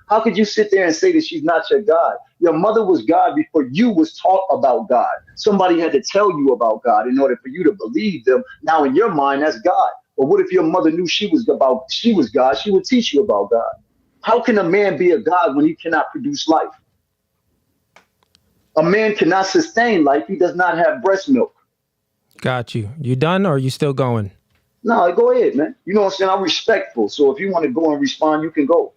How could you sit there and say that she's not your God? Your mother was God before you was taught about God. Somebody had to tell you about God in order for you to believe them. Now in your mind, that's God. But what if your mother knew she was God? She would teach you about God. How can a man be a God when he cannot produce life? A man cannot sustain life. He does not have breast milk. Got you. You done or are you still going? No, go ahead, man. You know what I'm saying? I'm respectful. So if you want to go and respond, you can go.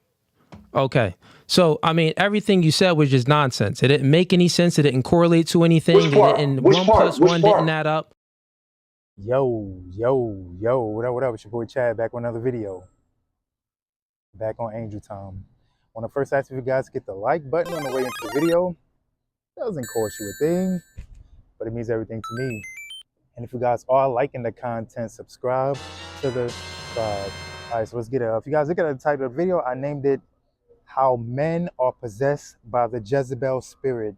Okay. So, I mean, everything you said was just nonsense. It didn't make any sense. It didn't correlate to anything. Which part? And Which one part? plus Which one didn't part? add up. Yo, what up? It's your boy Chad back with another video. Back on Angel Time. I want to first ask if you guys get the like button on the way into the video. Doesn't cost you a thing, but it means everything to me. And if you guys are liking the content, subscribe to the tribe. All right, so let's get it. If you guys look at the title of the video, I named it How Men Are Possessed by the Jezebel Spirit.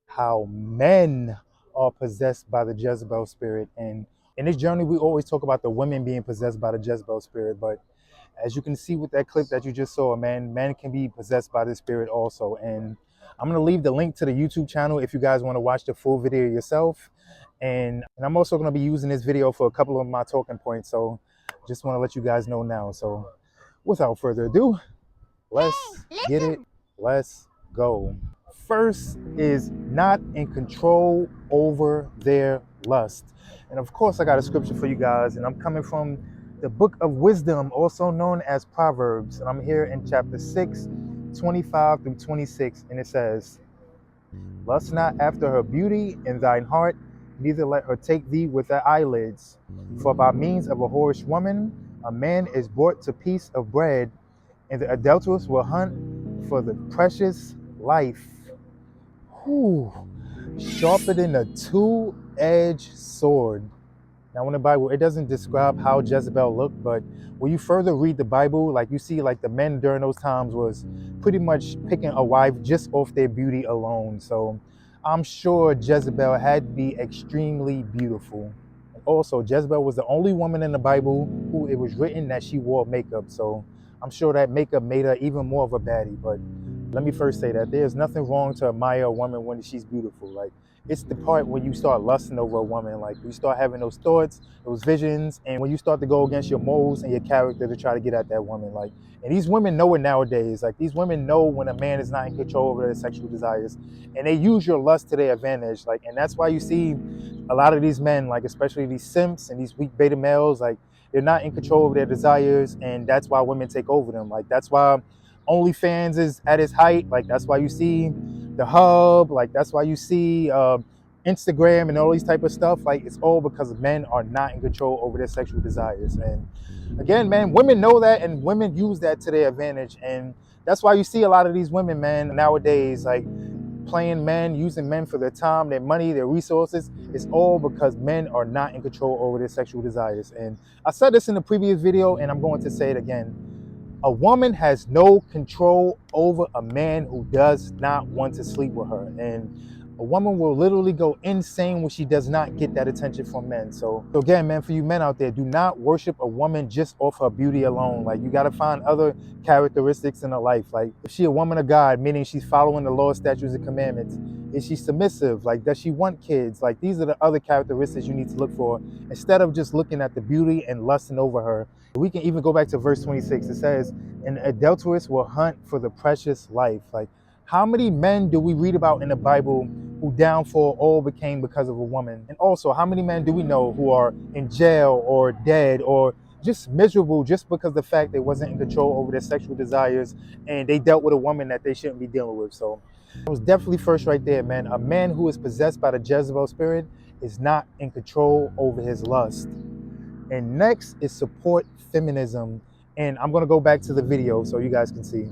How men are possessed by the Jezebel Spirit. And in this journey, we always talk about the women being possessed by the Jezebel Spirit. But as you can see with that clip that you just saw, man, men can be possessed by the Spirit also. And I'm going to leave the link to the YouTube channel if you guys want to watch the full video yourself. And I'm also going to be using this video for a couple of my talking points. So just want to let you guys know now. So without further ado, let's get it. Let's go. First is not in control over their lust. And of course, I got a scripture for you guys, and I'm coming from the book of wisdom, also known as Proverbs. And I'm here in chapter 6, 25 through 26. And it says, lust not after her beauty in thine heart, neither let her take thee with her eyelids. For by means of a whorish woman, a man is brought to piece of bread, and the adulteress will hunt for the precious life. Whew. Sharper than a two-edged sword. Now in the Bible, it doesn't describe how Jezebel looked, but when you further read the Bible, like you see like the men during those times was pretty much picking a wife just off their beauty alone. So I'm sure Jezebel had to be extremely beautiful. Also, Jezebel was the only woman in the Bible who it was written that she wore makeup. So I'm sure that makeup made her even more of a baddie. But let me first say that there's nothing wrong to admire a woman when she's beautiful. Like, it's the part when you start lusting over a woman, like you start having those thoughts, those visions, and when you start to go against your morals and your character to try to get at that woman. Like, and these women know it nowadays. Like, these women know when a man is not in control over their sexual desires, and they use your lust to their advantage. Like, and that's why you see a lot of these men, like especially these simps and these weak beta males, like they're not in control of their desires, and that's why women take over them. Like, that's why OnlyFans is at its height. Like, that's why you see the hub. Like, that's why you see Instagram and all these type of stuff. Like, it's all because men are not in control over their sexual desires. And again, man, women know that, and women use that to their advantage. And that's why you see a lot of these women, man, nowadays, like playing men, using men for their time, their money, their resources. It's all because men are not in control over their sexual desires. And I said this in the previous video, and I'm going to say it again. A woman has no control over a man who does not want to sleep with her. And a woman will literally go insane when she does not get that attention from men. So again, man, for you men out there, do not worship a woman just off her beauty alone. Like, you got to find other characteristics in her life. Like, is she a woman of God, meaning she's following the law, statutes, and commandments? Is she submissive? Like, does she want kids? Like, these are the other characteristics you need to look for instead of just looking at the beauty and lusting over her. We can even go back to verse 26. It says, an adulteress will hunt for the precious life. Like, how many men do we read about in the Bible who downfall all became because of a woman? And also, how many men do we know who are in jail or dead or just miserable just because of the fact they wasn't in control over their sexual desires and they dealt with a woman that they shouldn't be dealing with? So it was definitely first right there, man. A man who is possessed by the Jezebel spirit is not in control over his lust. And next is support feminism. And I'm going to go back to the video so you guys can see.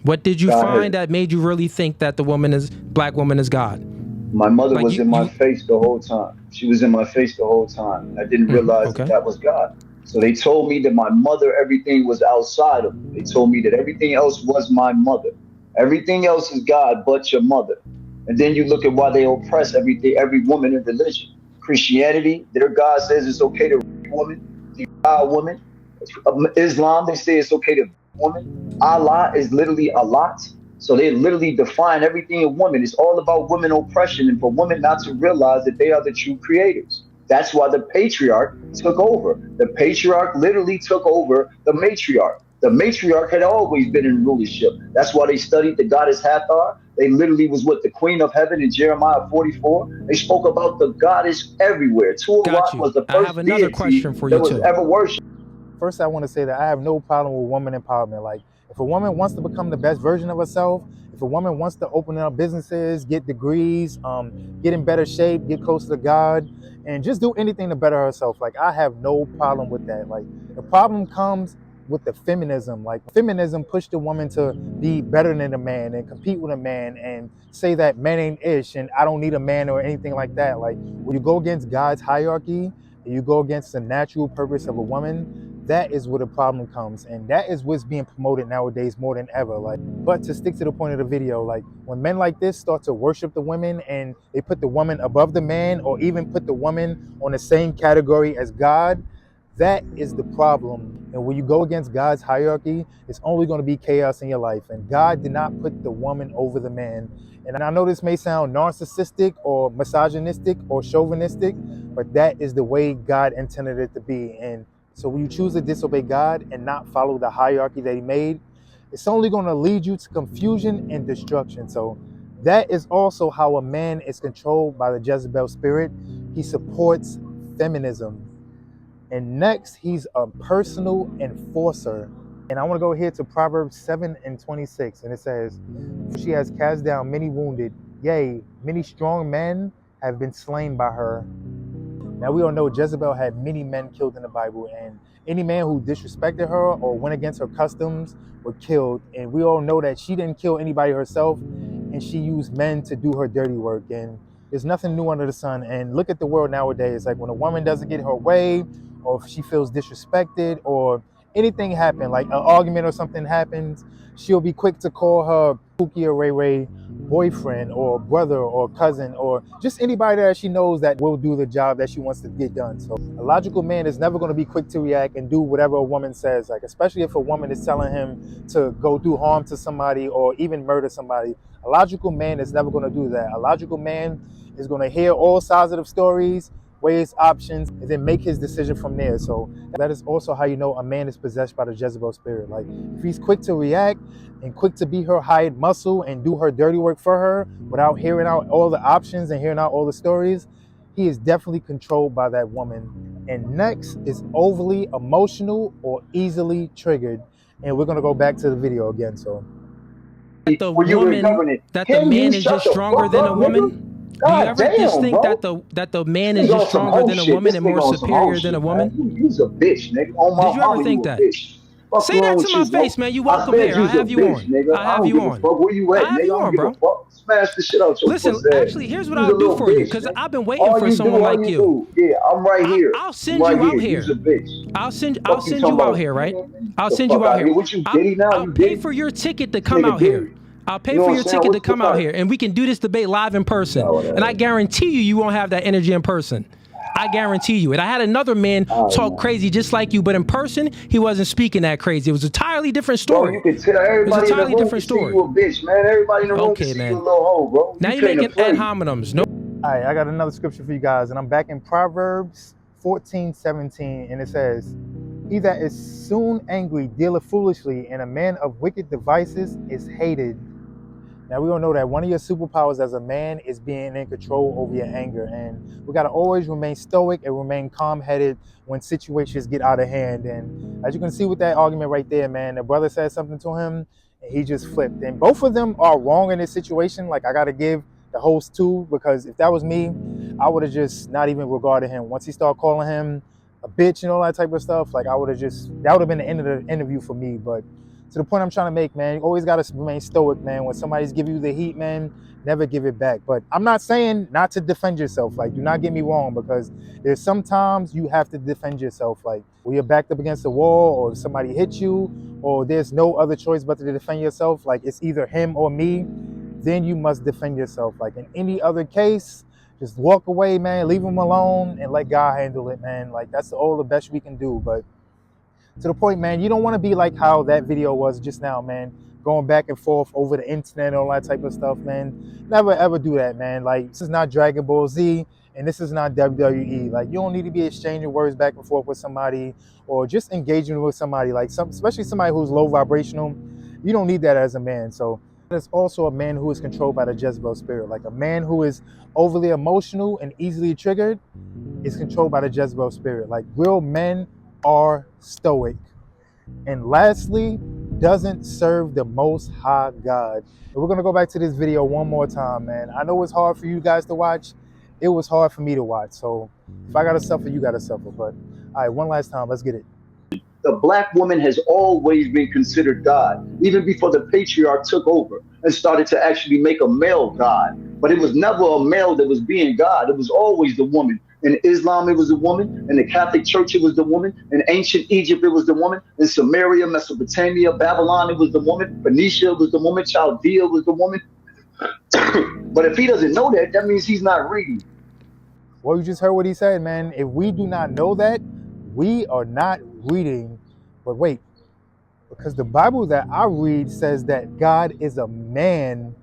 What did you find that made you really think that the black woman is God? My mother was in my face the whole time. She was in my face the whole time. I didn't realize that was God. So they told me that my mother, everything was outside of me. They told me that everything else was my mother. Everything else is God but your mother. And then you look at why they oppress every woman in religion. Christianity, their God says it's okay to rape a woman, defile a woman. Islam, they say it's okay to woman. Allah is literally a lot. So they literally define everything in women. It's all about women oppression and for women not to realize that they are the true creators. That's why the patriarch took over. The patriarch literally took over the matriarch. The matriarch had always been in rulership. That's why they studied the goddess Hathor. They literally was with the queen of heaven in Jeremiah 44. They spoke about the goddess everywhere. Got Tuarat you. was the I have first another deity question for that you was too. ever worshipped. First, I want to say that I have no problem with woman empowerment. Like, if a woman wants to become the best version of herself, if a woman wants to open up businesses, get degrees, get in better shape, get closer to God, and just do anything to better herself, like, I have no problem with that. Like, the problem comes with the feminism. Like, feminism pushed the woman to be better than a man and compete with a man and say that man ain't ish and I don't need a man or anything like that. Like, when you go against God's hierarchy and you go against the natural purpose of a woman, that is where the problem comes, and that is what's being promoted nowadays more than ever. Like, but to stick to the point of the video, like, when men like this start to worship the women and they put the woman above the man or even put the woman on the same category as God, that is the problem. And when you go against God's hierarchy, it's only going to be chaos in your life. And God did not put the woman over the man. And I know this may sound narcissistic or misogynistic or chauvinistic, but that is the way God intended it to be. And so when you choose to disobey God and not follow the hierarchy that he made, it's only going to lead you to confusion and destruction. So that is also how a man is controlled by the Jezebel spirit. He supports feminism. And next, he's a personal enforcer. And I want to go here to Proverbs 7:26. And it says, she has cast down many wounded. Yea, many strong men have been slain by her. Now, we all know Jezebel had many men killed in the Bible, and any man who disrespected her or went against her customs were killed. And we all know that she didn't kill anybody herself, and she used men to do her dirty work. And there's nothing new under the sun. And look at the world nowadays. Like, when a woman doesn't get her way, or if she feels disrespected, or anything happen, like an argument or something happens, she'll be quick to call her Pookie or Ray Ray boyfriend or brother or cousin or just anybody that she knows that will do the job that she wants to get done. So a logical man is never going to be quick to react and do whatever a woman says, like, especially if a woman is telling him to go do harm to somebody or even murder somebody. A logical man is never going to do that. A logical man is going to hear all sides of the stories, weigh his options, and then make his decision from there. So that is also how you know a man is possessed by the Jezebel spirit. Like, if he's quick to react and quick to be her hired muscle and do her dirty work for her without hearing out all the options and hearing out all the stories, he is definitely controlled by that woman. And next is overly emotional or easily triggered. And we're going to go back to the video again. So The When you were woman, governing that the him, you man is shut just the stronger fuck than up, a nigga. woman? Do you God ever just damn, think bro. that the man This is nigga just on some stronger whole than a shit. woman This and nigga more on some whole superior than a shit, man. woman? You's a bitch, nigga. On Did my you ever mama, think you a that? bitch. Fuck Say wrong that to with my you, bro? face, man. You I welcome said here. I you's a have you bitch, on. nigga. I I have don't you give a on. fuck where you I at, have nigga. you I don't on, give a bro. fuck. Smash the shit out your Listen, pussy ass. actually, here's what You's I'll a do little for you, bitch, because nigga. I've been waiting for someone All like you you. do, yeah, I'm right here. I'll I'm send right you out here. You's here. a bitch. I'll Fuck you send talking you out about, here, right? nigga? I'll The send fuck you out out here. here. What you Diddy now? I'll You pay Diddy? for your ticket to This come nigga out here. Diddy? I'll pay You know for what I'm your saying? ticket to What's come out up? here, and we can do this debate live in person. Oh, And I whatever. guarantee you won't have that energy in person. I guarantee you it. I had another man All right, talk man. crazy just like you, but in person, he wasn't speaking that crazy. It was a entirely different Bro, story. you can tell It was a everybody in the entirely room can different see you story. a bitch, man. Everybody in the room can Okay, see you a man. little hoe, bro. Now You you're came to making ad play. hominems. No. all right, I got another scripture for you guys, and I'm back in Proverbs 14:17, and it says, he that is soon angry dealeth foolishly, and a man of wicked devices is hated. Now, we all know that one of your superpowers as a man is being in control over your anger, and we got to always remain stoic and remain calm-headed when situations get out of hand. And as you can see with that argument right there, man, the brother said something to him and he just flipped, and both of them are wrong in this situation. Like, I got to give the host too, because if that was me, I would have just not even regarded him. Once he started calling him a bitch and all that type of stuff, like, I would have just, that would have been the end of the interview for me. But to the point I'm trying to make, man, you always got to remain stoic, man. When somebody's giving you the heat, man, never give it back. But I'm not saying not to defend yourself. Like, do not get me wrong, because there's sometimes you have to defend yourself. Like, when you're backed up against the wall, or somebody hits you, or there's no other choice but to defend yourself, like it's either him or me, then you must defend yourself. Like, in any other case, just walk away, man, leave him alone and let God handle it, man. Like, that's all the best we can do. But To the point, man, you don't want to be like how that video was just now, man, going back and forth over the internet and all that type of stuff, man. Never ever do that, man. Like, this is not Dragon Ball Z and this is not WWE. Like, you don't need to be exchanging words back and forth with somebody or just engaging with somebody, like especially somebody who's low vibrational. You don't need that as a man. So there's also a man who is controlled by the Jezebel spirit. Like, a man who is overly emotional and easily triggered is controlled by the Jezebel spirit. Like, real men are stoic. And lastly, doesn't serve the Most High God. And we're going to go back to this video one more time, man. I know it's hard for you guys to watch. It was hard for me to watch. So if I got to suffer, you got to suffer. But all right, one last time. Let's get it. The black woman has always been considered God, even before the patriarch took over and started to actually make a male God. But it was never a male that was being God. It was always the woman. In Islam, it was the woman. In the Catholic Church, it was the woman. In ancient Egypt, it was the woman. In Samaria, Mesopotamia, Babylon, it was the woman. Phoenicia was the woman. Chaldea was the woman. But if he doesn't know that, that means he's not reading. Well, you just heard what he said, man. If we do not know that, we are not reading. But wait, because the Bible that I read says that God is a man.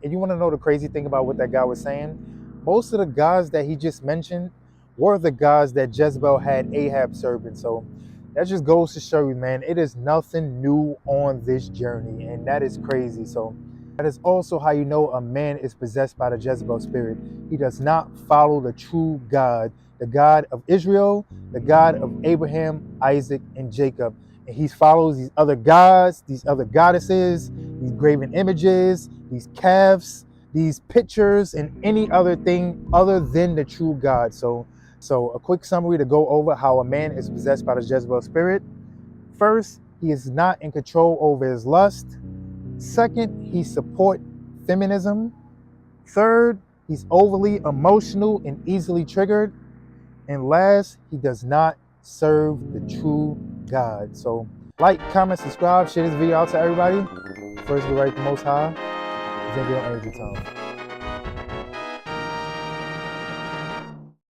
And you want to know the crazy thing about what that guy was saying? Most of the gods that he just mentioned were the gods that Jezebel had Ahab serving. So that just goes to show you, man, it is nothing new on this journey. And that is crazy. So that is also how you know a man is possessed by the Jezebel spirit. He does not follow the true God, the God of Israel, the God of Abraham, Isaac, and Jacob. And he follows these other gods, these other goddesses, these graven images, these calves, these pictures, and any other thing other than the true God. So a quick summary to go over how a man is possessed by the Jezebel spirit. First, he is not in control over his lust. Second, he supports feminism. Third, he's overly emotional and easily triggered. And last, he does not serve the true God. So like, comment, subscribe, share this video out to everybody. First, we right the Most High. Xavier Angel Time.